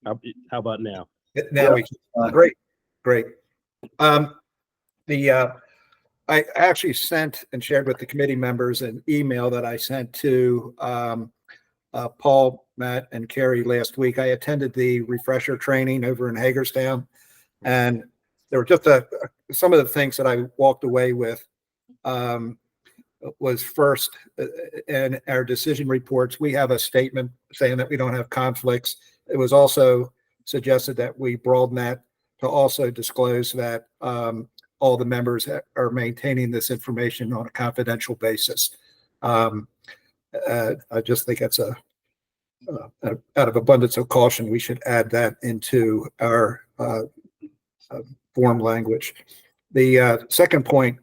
How about now? Now we can. Great. I actually sent and shared with the committee members an email that I sent to Paul, Matt, and Carrie last week. I attended the refresher training over in Hagerstown, and there were just some of the things that I walked away with. Was first, in our decision reports, we have a statement saying that we don't have conflicts. It was also suggested that we broaden that to also disclose that all the members are maintaining this information on a confidential basis. I just think that's out of abundance of caution, we should add that into our form language. The second point.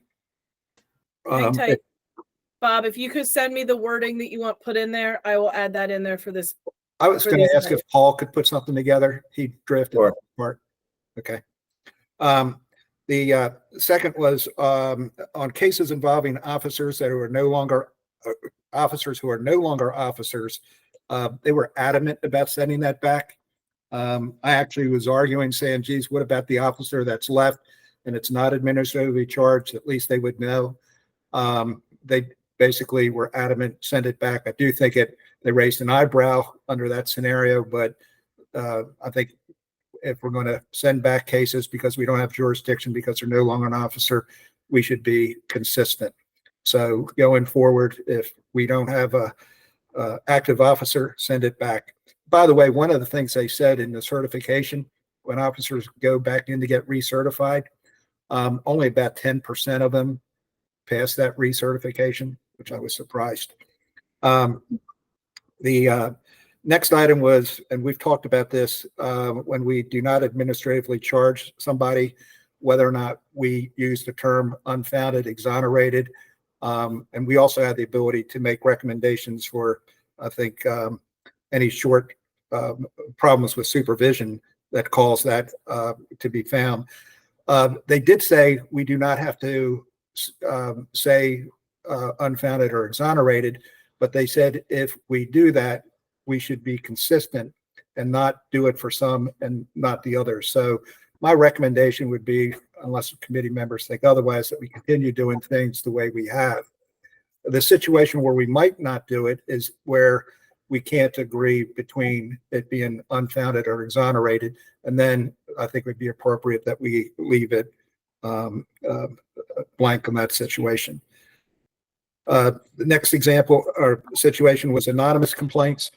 Bob, if you could send me the wording that you want put in there, I will add that in there for this. I was going to ask if Paul could put something together. He drafted that part. Okay. The second was on cases involving officers that are no longer officers. They were adamant about sending that back. I actually was arguing, saying, geez, what about the officer that's left and it's not administratively charged? At least they would know. They basically were adamant, send it back. I do think they raised an eyebrow under that scenario, but I think if we're going to send back cases because we don't have jurisdiction because they're no longer an officer, we should be consistent. So going forward, if we don't have a active officer, send it back. By the way, one of the things they said in the certification, when officers go back in to get recertified, only about 10% of them pass that recertification, which I was surprised. The next item was, and we've talked about this, when we do not administratively charge somebody, whether or not we use the term unfounded, exonerated, and we also have the ability to make recommendations for, I think, any short problems with supervision that calls that to be found. They did say we do not have to say unfounded or exonerated, but they said if we do that, we should be consistent and not do it for some and not the others. So my recommendation would be, unless committee members think otherwise, that we continue doing things the way we have. The situation where we might not do it is where we can't agree between it being unfounded or exonerated, and then I think it would be appropriate that we leave it blank on that situation. The next example or situation was anonymous complaints.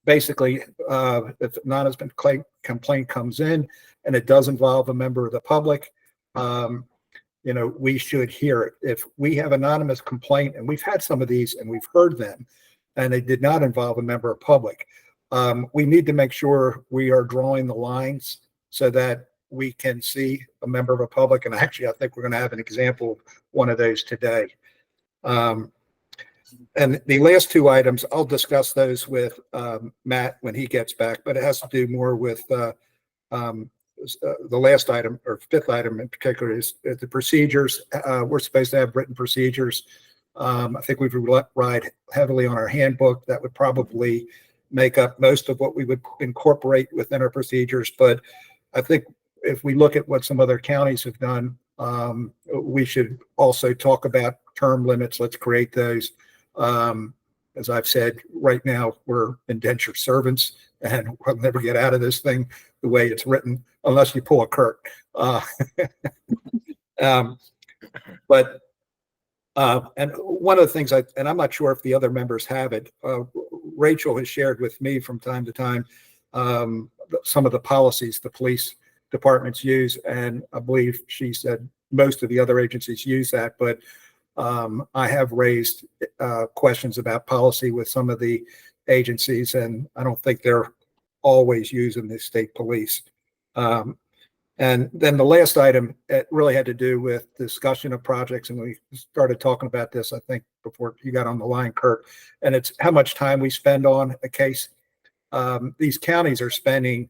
Basically, if an anonymous complaint comes in and it does involve a member of the public, we should hear it. If we have anonymous complaint, and we've had some of these and we've heard them, and they did not involve a member of public, we need to make sure we are drawing the lines so that we can see a member of the public. And actually, I think we're going to have an example of one of those today. And the last two items, I'll discuss those with Matt when he gets back, but it has to do more with the last item, or fifth item in particular, is the procedures. We're supposed to have written procedures. I think we've relied heavily on our handbook. That would probably make up most of what we would incorporate within our procedures. But I think if we look at what some other counties have done, we should also talk about term limits. Let's create those. As I've said, right now we're indentured servants and we'll never get out of this thing the way it's written unless you pull a Kirk. And one of the things and I'm not sure if the other members have it, Rachel has shared with me from time to time some of the policies the police departments use, and I believe she said most of the other agencies use that, but I have raised questions about policy with some of the agencies, and I don't think they're always using the state police. And then the last item, it really had to do with discussion of projects, and we started talking about this, I think, before you got on the line, Kurt, and it's how much time we spend on a case. These counties are spending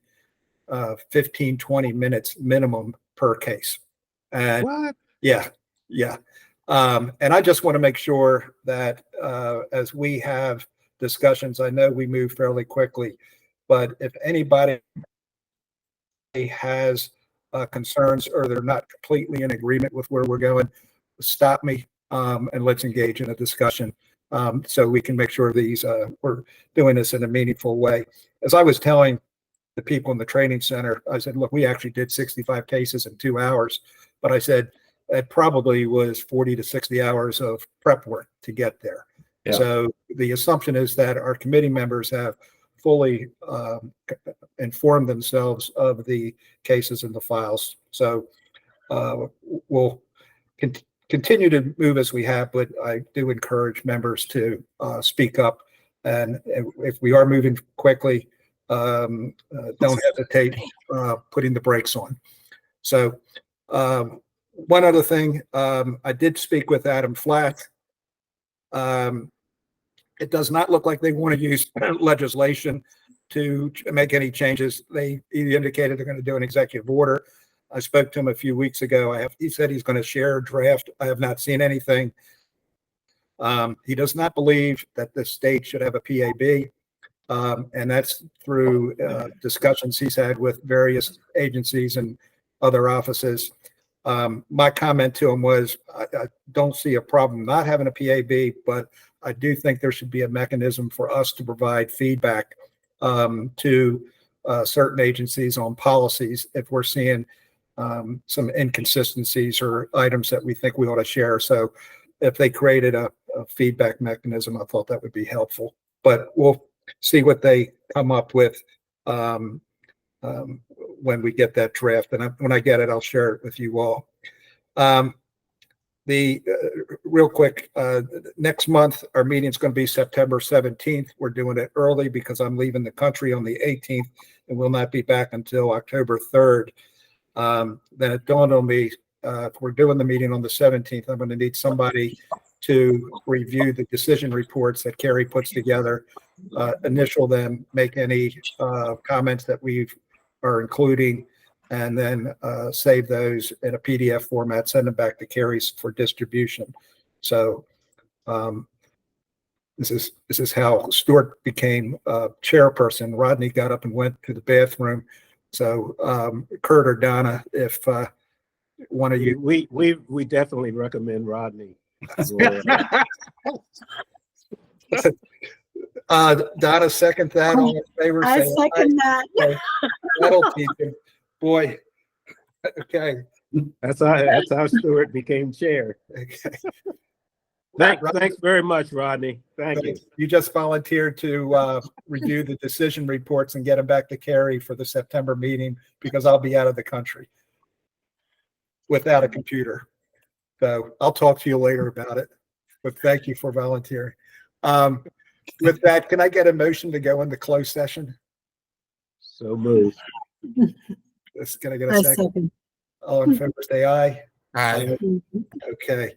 15, 20 minutes minimum per case. And What? Yeah. And I just want to make sure that as we have discussions. I know we move fairly quickly, but if anybody has concerns or they're not completely in agreement with where we're going, stop me and let's engage in a discussion so we can make sure we're doing this in a meaningful way. As I was telling the people in the training center, I said, look, we actually did 65 cases in 2 hours, but I said it probably was 40 to 60 hours of prep work to get there. Yeah. So the assumption is that our committee members have fully informed themselves of the cases and the files. So we'll continue to move as we have, but I do encourage members to speak up. And if we are moving quickly, don't hesitate putting the brakes on. So one other thing, I did speak with Adam Flack. It does not look like they want to use legislation to make any changes. He indicated they're going to do an executive order. I spoke to him a few weeks ago. He said he's going to share a draft. I have not seen anything. He does not believe that the state should have a PAB. And that's through discussions he's had with various agencies and other offices. My comment to him was, I don't see a problem not having a PAB, but I do think there should be a mechanism for us to provide feedback to certain agencies on policies if we're seeing some inconsistencies or items that we think we ought to share. So if they created a feedback mechanism, I thought that would be helpful. But we'll see what they come up with when we get that draft. And when I get it, I'll share it with you all. Real quick, next month, our meeting is going to be September 17th. We're doing it early because I'm leaving the country on the 18th and will not be back until October 3rd. Then it dawned on me, if we're doing the meeting on the 17th, I'm going to need somebody to review the decision reports that Carrie puts together, initial them, make any comments that we are including, and then save those in a PDF format, send them back to Carrie for distribution. So this is how Stuart became chairperson. Rodney got up and went to the bathroom. So Kurt or Donna, if one of you, we definitely recommend Rodney. Donna, second that. All in favor? I second that. Okay. That'll teach him. Boy. Okay. That's how Stuart became chair. Okay. Thanks very much, Rodney. Thank you. You just volunteered to review the decision reports and get them back to Carrie for the September meeting because I'll be out of the country without a computer. So I'll talk to you later about it. But thank you for volunteering. With that, can I get a motion to go into closed session? So moved. Can I get a second? All in favor, say aye. Aye. Okay.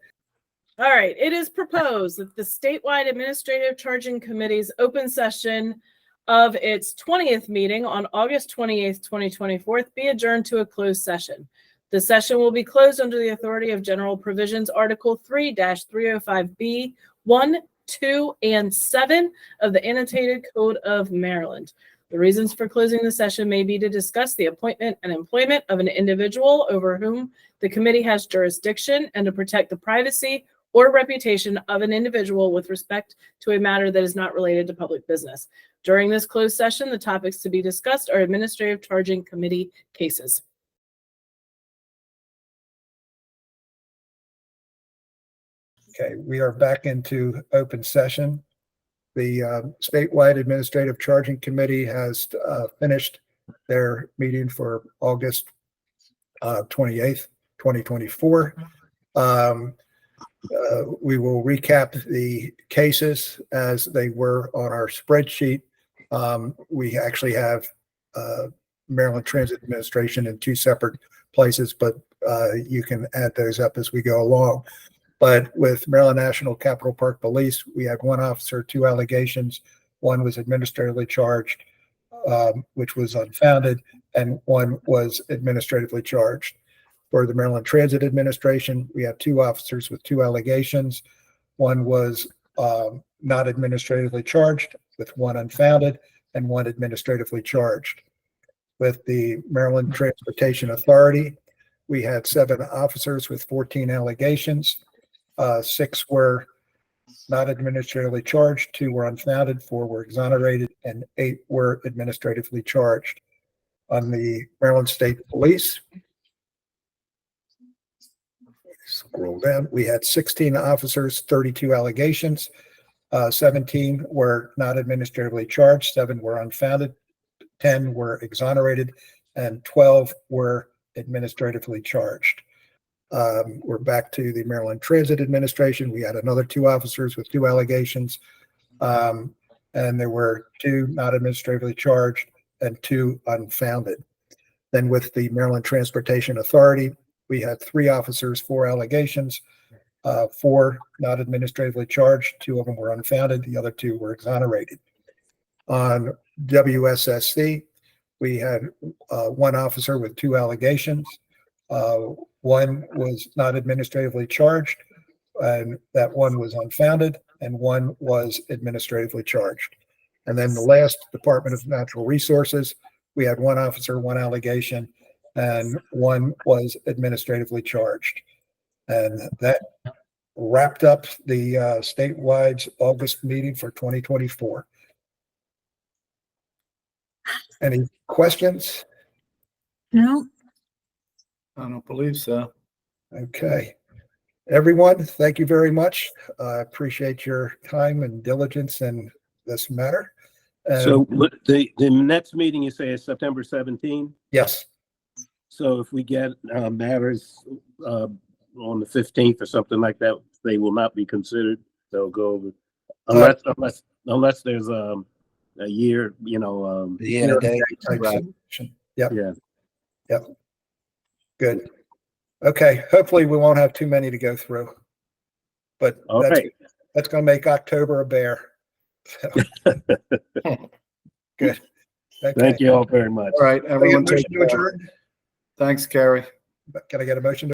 All right. It is proposed that the Statewide Administrative Charging Committee's open session of its 20th meeting on August 28th, 2024 be adjourned to a closed session. The session will be closed under the authority of General Provisions Article 3-305B 1, 2, and 7 of the Annotated Code of Maryland. The reasons for closing the session may be to discuss the appointment and employment of an individual over whom the committee has jurisdiction and to protect the privacy or reputation of an individual with respect to a matter that is not related to public business. During this closed session, the topics to be discussed are Administrative Charging Committee cases. Okay, we are back into open session. The Statewide Administrative Charging Committee has finished their meeting for August 28th, 2024. We will recap the cases as they were on our spreadsheet. We actually have Maryland Transit Administration in two separate places, but you can add those up as we go along. But with Maryland National Capital Park Police, we had one officer, 2 allegations. One was administratively charged, which was unfounded, and one was administratively charged. For the Maryland Transit Administration, we have 2 officers with 2 allegations. One was not administratively charged, with 1 unfounded, and 1 administratively charged. With the Maryland Transportation Authority, we had 7 officers with 14 allegations. 6 were not administratively charged, 2 were unfounded, 4 were exonerated, and 8 were administratively charged. On the Maryland State Police, scroll down, we had 16 officers, 32 allegations. 17 were not administratively charged, 7 were unfounded, 10 were exonerated, and 12 were administratively charged. We're back to the Maryland Transit Administration. We had another 2 officers with 2 allegations, and there were 2 not administratively charged and 2 unfounded. Then with the Maryland Transportation Authority, we had 3 officers, 4 allegations, 4 not administratively charged, 2 of them were unfounded, the other 2 were exonerated. On WSSC, we had 1 officer with 2 allegations. 1 was not administratively charged, and that 1 was unfounded, and 1 was administratively charged. And then the last, Department of Natural Resources, we had 1 officer, 1 allegation, and 1 was administratively charged. And that wrapped up the statewide August meeting for 2024. Any questions? No. I don't believe so. Okay. Everyone, thank you very much. I appreciate your time and diligence in this matter. So what the next meeting you say is September 17? Yes, So if we get matters on the 15th or something like that, they will not be considered. They'll go over unless there's a year, Yeah, type right. solution. Yep. Yeah. Yep. Good. Okay. Hopefully we won't have too many to go through, but All right. that's going to make October a bear. So. Good. Okay. Thank you all very much. All right, everyone Can I get a take motion to care. adjourn? Thanks, Carrie. Can I get a motion to